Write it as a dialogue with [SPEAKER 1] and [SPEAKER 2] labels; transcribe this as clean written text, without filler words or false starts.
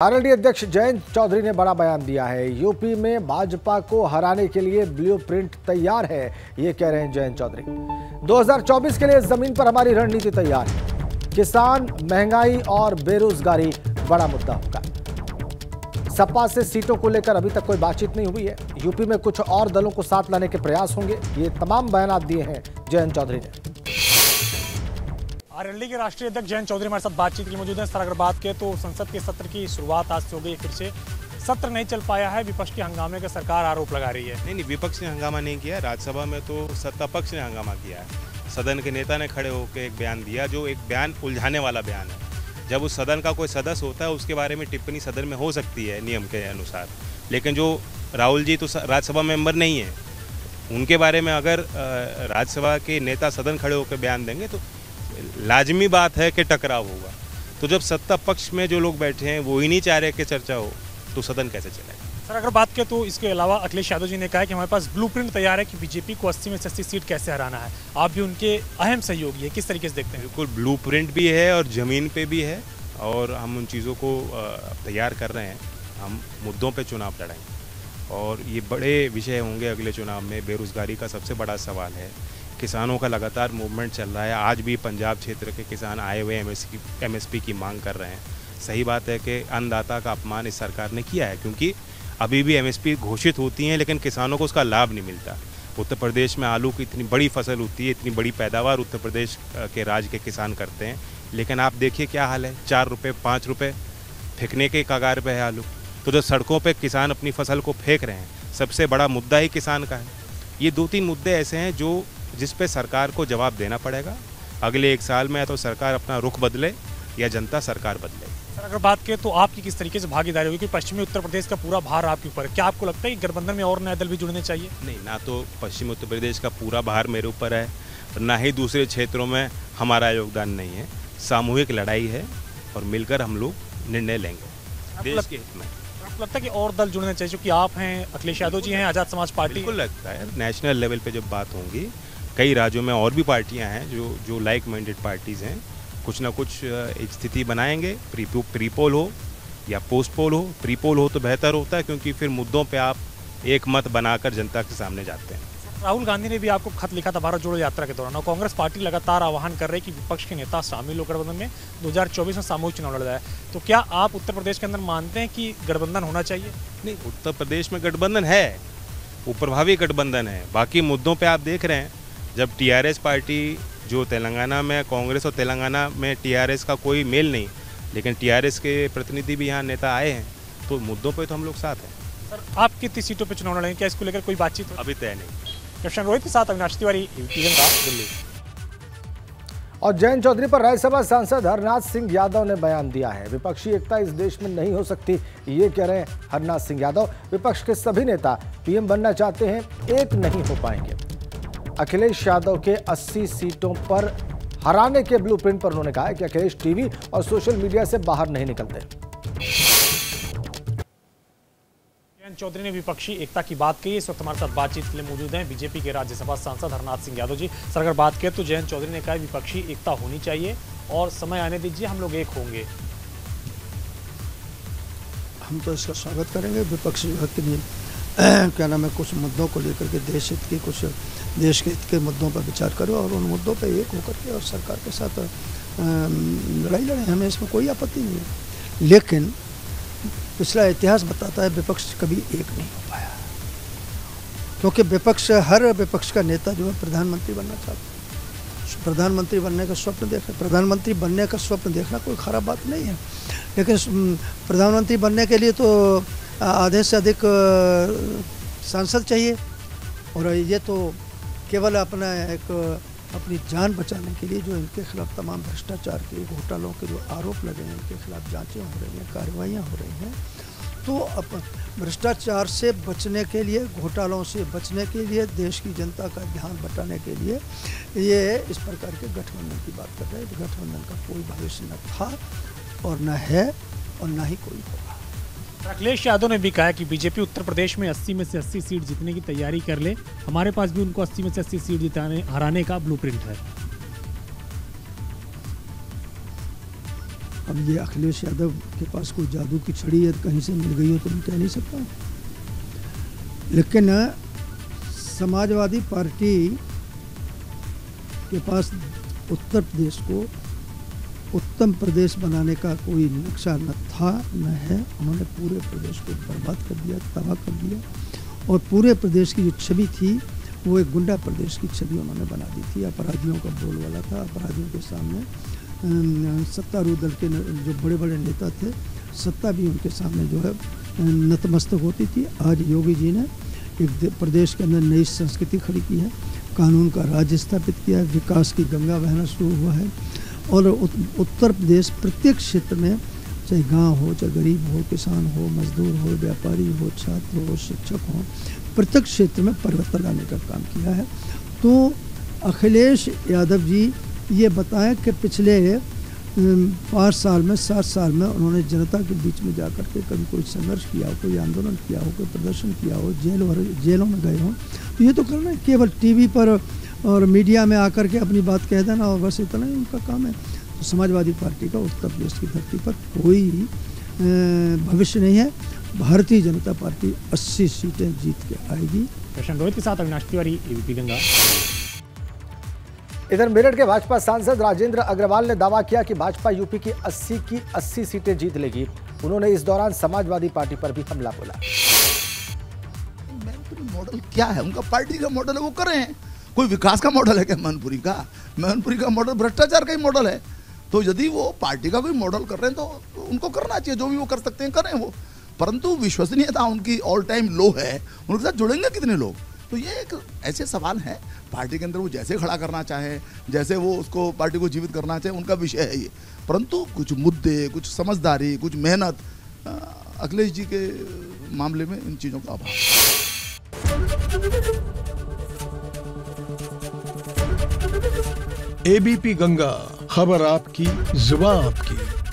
[SPEAKER 1] RLD अध्यक्ष जयंत चौधरी ने बड़ा बयान दिया है। यूपी में भाजपा को हराने के लिए ब्लूप्रिंट तैयार है, ये कह रहे हैं जयंत चौधरी। 2024 के लिए जमीन पर हमारी रणनीति तैयार है। किसान, महंगाई और बेरोजगारी बड़ा मुद्दा होगा। सपा से सीटों को लेकर अभी तक कोई बातचीत नहीं हुई है। यूपी में कुछ और दलों को साथ लाने के प्रयास होंगे। ये तमाम बयान दिए हैं जयंत चौधरी ने।
[SPEAKER 2] आरएलडी के राष्ट्रीय अध्यक्ष जयंत चौधरी हमारे साथ बातचीत के लिए मौजूद हैं। सर, अगर बात करें तो संसद के सत्र की शुरुआत आज से हो गई, फिर से सत्र नहीं चल पाया है। विपक्ष के हंगामे का सरकार आरोप लगा रही है।
[SPEAKER 3] नहीं, विपक्ष ने हंगामा नहीं किया। राज्यसभा में तो सत्ता पक्ष ने हंगामा किया है। सदन के नेता ने खड़े होकर एक बयान दिया, जो एक बयान उलझाने वाला बयान है। जब उस सदन का कोई सदस्य होता है, उसके बारे में टिप्पणी सदन में हो सकती है नियम के अनुसार, लेकिन जो राहुल जी तो राज्यसभा मेंबर नहीं है, उनके बारे में अगर राज्यसभा के नेता सदन खड़े होकर बयान देंगे तो लाजमी बात है कि टकराव होगा। तो जब सत्ता पक्ष में जो लोग बैठे हैं वो ही नहीं चाह रहे कि चर्चा हो, तो सदन कैसे चलेगा?
[SPEAKER 2] सर, अगर बात करें तो इसके अलावा अखिलेश यादव जी ने कहा है कि हमारे पास ब्लूप्रिंट तैयार है कि बीजेपी को 80 में से 80 सीट कैसे हराना है। आप भी उनके अहम सहयोगी है, किस तरीके से देखते हैं?
[SPEAKER 3] बिल्कुल, ब्लूप्रिंट भी है और ज़मीन पे भी है, और हम उन चीज़ों को तैयार कर रहे हैं। हम मुद्दों पे चुनाव लड़ाएंगे और ये बड़े विषय होंगे अगले चुनाव में। बेरोज़गारी का सबसे बड़ा सवाल है। किसानों का लगातार मूवमेंट चल रहा है। आज भी पंजाब क्षेत्र के किसान आए हुए एमएसपी की मांग कर रहे हैं। सही बात है कि अन्नदाता का अपमान इस सरकार ने किया है, क्योंकि अभी भी एमएसपी घोषित होती हैं लेकिन किसानों को उसका लाभ नहीं मिलता। उत्तर प्रदेश में आलू की इतनी बड़ी फसल होती है, इतनी बड़ी पैदावार उत्तर प्रदेश के राज्य के किसान करते हैं, लेकिन आप देखिए क्या हाल है। 4 रुपये 5 रुपये फेंकने के कगार पे है आलू। तो जो सड़कों पर किसान अपनी फसल को फेंक रहे हैं, सबसे बड़ा मुद्दा ही किसान का है। ये 2-3 मुद्दे ऐसे हैं जिस पे सरकार को जवाब देना पड़ेगा। अगले 1 साल में या तो सरकार अपना रुख बदले या जनता सरकार बदले।
[SPEAKER 2] सर, अगर बात करें तो आपकी किस तरीके से भागीदारी होगी? क्योंकि पश्चिमी उत्तर प्रदेश का पूरा भार आपके ऊपर है। क्या आपको लगता है कि गठबंधन में और नए दल भी जुड़ने चाहिए?
[SPEAKER 3] नहीं, ना तो पश्चिमी उत्तर प्रदेश का पूरा भार मेरे ऊपर है, ना ही दूसरे क्षेत्रों में हमारा योगदान नहीं है। सामूहिक लड़ाई है और मिलकर हम लोग निर्णय लेंगे देश के हित में।
[SPEAKER 2] आपको लगता है कि और दल जुड़ने चाहिए? क्योंकि आप हैं, अखिलेश यादव जी हैं, आज़ाद समाज पार्टी।
[SPEAKER 3] बिल्कुल लगता है नेशनल लेवल पर जब बात होंगी, कई राज्यों में और भी पार्टियां हैं जो लाइक माइंडेड पार्टीज़ हैं, कुछ ना कुछ स्थिति बनाएंगे। प्रीपोल हो या पोस्ट पोल हो। प्रीपोल हो तो बेहतर होता है, क्योंकि फिर मुद्दों पे आप एक मत बनाकर जनता के सामने जाते हैं।
[SPEAKER 2] राहुल गांधी ने भी आपको खत लिखा था भारत जोड़ो यात्रा के दौरान, और कांग्रेस पार्टी लगातार आह्वान कर रही है कि विपक्ष के नेता शामिल हो गठबंधन में, 2024 में सामूहिक चुनाव लड़ा जाए। तो क्या आप उत्तर प्रदेश के अंदर मानते हैं कि गठबंधन होना चाहिए?
[SPEAKER 3] नहीं, उत्तर प्रदेश में गठबंधन है, वो प्रभावी गठबंधन है। बाकी मुद्दों पर आप देख रहे हैं, जब टीआरएस पार्टी जो तेलंगाना में, कांग्रेस और तेलंगाना में टीआरएस का कोई मेल नहीं, लेकिन टीआरएस के प्रतिनिधि भी यहाँ नेता आए हैं, तो मुद्दों पे तो हम लोग साथ हैं।
[SPEAKER 2] सर, आप कितनी सीटों पे चुनाव लड़ेंगे? क्या इसको लेकर कोई बातचीत
[SPEAKER 3] अभी तय नहीं।
[SPEAKER 2] कृष्ण रोहित के साथ अविनाश तिवारी, दिल्ली।
[SPEAKER 1] और जयंत चौधरी पर राज्यसभा सांसद हरनाथ सिंह यादव ने बयान दिया है। विपक्षी एकता इस देश में नहीं हो सकती, ये कह रहे हैं हरनाथ सिंह यादव। विपक्ष के सभी नेता पीएम बनना चाहते हैं, एक नहीं हो पाएंगे। अखिलेश यादव के 80 सीटों पर हराने के ब्लूप्रिंट पर उन्होंने कहा है कि अखिलेश टीवी और सोशल मीडिया से बाहर नहीं निकलते।
[SPEAKER 2] जयंत चौधरी ने विपक्षी एकता की बात कही। इस वक्त हमारे साथ बातचीत के लिए मौजूद हैं बीजेपी के राज्यसभा सांसद हरनाथ सिंह यादव जी। सर, अगर बात करें तो जयंत चौधरी ने कहा विपक्षी एकता होनी चाहिए और समय आने दीजिए, हम लोग एक होंगे।
[SPEAKER 4] हम तो इसका स्वागत करेंगे। विपक्षी के लिए क्या नाम है, कुछ मुद्दों को लेकर के देश हित के, कुछ देश के हित के मुद्दों पर विचार करो और उन मुद्दों पर एक होकर के और सरकार के साथ लड़ाई लड़ें। हमें इसमें कोई आपत्ति नहीं है, लेकिन पिछला इतिहास बताता है विपक्ष कभी एक नहीं हो पाया, क्योंकि हर विपक्ष का नेता जो है प्रधानमंत्री बनना चाहता है, प्रधानमंत्री बनने का स्वप्न देख रहे। प्रधानमंत्री बनने का स्वप्न देखना कोई ख़राब बात नहीं है, लेकिन प्रधानमंत्री बनने के लिए तो आधे से अधिक सांसद चाहिए, और ये तो केवल अपनी जान बचाने के लिए जो इनके खिलाफ तमाम भ्रष्टाचार के, घोटालों के जो आरोप लगे हैं, इनके खिलाफ जांचें हो रही हैं, कार्रवाइयाँ हो रही हैं, तो भ्रष्टाचार से बचने के लिए, घोटालों से बचने के लिए, देश की जनता का ध्यान बटाने के लिए ये इस प्रकार के गठबंधन की बात कर रहे हैं। गठबंधन का कोई भविष्य न था और न है और न ही कोई होगा।
[SPEAKER 2] अखिलेश यादव ने भी कहा कि बीजेपी उत्तर प्रदेश में 80 में से 80 सीट जीतने की तैयारी कर ले। हमारे पास भी उनको 80 में से 80 सीट हराने का ब्लूप्रिंट है।
[SPEAKER 4] अब ये अखिलेश यादव के पास कोई जादू की छड़ी है, कहीं से मिल गई हो तो मैं कह नहीं सकता। लेकिन समाजवादी पार्टी के पास उत्तर प्रदेश को उत्तम प्रदेश बनाने का कोई नक्शा न था न है। उन्होंने पूरे प्रदेश को बर्बाद कर दिया, तबाह कर दिया, और पूरे प्रदेश की जो छवि थी वो एक गुंडा प्रदेश की छवि उन्होंने बना दी थी। अपराधियों का बोलबाला था, अपराधियों के सामने सत्तारूढ़ दल के जो बड़े बड़े नेता थे, सत्ता भी उनके सामने जो है नतमस्तक होती थी। आज योगी जी ने एक प्रदेश के अंदर नई संस्कृति खड़ी की है, कानून का राज स्थापित किया है, विकास की गंगा बहना शुरू हुआ है, और उत्तर प्रदेश प्रत्येक क्षेत्र में, चाहे गांव हो, चाहे गरीब हो, किसान हो, मजदूर हो, व्यापारी हो, छात्र हो, शिक्षक हो, प्रत्येक क्षेत्र में परिवर्तन लाने का काम किया है। तो अखिलेश यादव जी ये बताएं कि पिछले 5 साल में, 7 साल में उन्होंने जनता के बीच में जाकर के कभी कोई संघर्ष किया हो, कोई आंदोलन किया हो, कोई प्रदर्शन किया हो, जेलों में गए हों, तो ये तो करना है केवल टीवी पर और मीडिया में आकर के अपनी बात कह देना और बस इतना ही उनका काम है। तो समाजवादी पार्टी का उत्तर प्रदेश की धरती पर कोई भविष्य नहीं है। भारतीय जनता पार्टी 80 सीटें जीत के आएगी।
[SPEAKER 2] प्रशांत रोहित के साथ अविनाश तिवारी, एबीपी गंगा।
[SPEAKER 1] इधर मेरठ के भाजपा सांसद राजेंद्र अग्रवाल ने दावा किया कि भाजपा यूपी की 80 सीटें जीत लेगी। उन्होंने इस दौरान समाजवादी पार्टी पर भी हमला बोला।
[SPEAKER 5] मॉडल क्या है उनका? पार्टी का मॉडल है, वो कर रहे हैं। कोई विकास का मॉडल है क्या मैनपुरी का? मैनपुरी का मॉडल भ्रष्टाचार का ही मॉडल है। तो यदि वो पार्टी का कोई मॉडल कर रहे हैं तो उनको करना चाहिए, जो भी वो कर सकते हैं करें वो। परंतु विश्वसनीयता उनकी ऑल टाइम लो है, उनके साथ जुड़ेंगे कितने लोग? तो ये एक ऐसे सवाल है पार्टी के अंदर, वो जैसे खड़ा करना चाहे, जैसे वो उसको पार्टी को जीवित करना चाहे, उनका विषय है ये। परंतु कुछ मुद्दे, कुछ समझदारी, कुछ मेहनत, अखिलेश जी के मामले में इन चीज़ों का अभाव।
[SPEAKER 6] एबीपी गंगा, खबर आपकी, जुबान आपकी।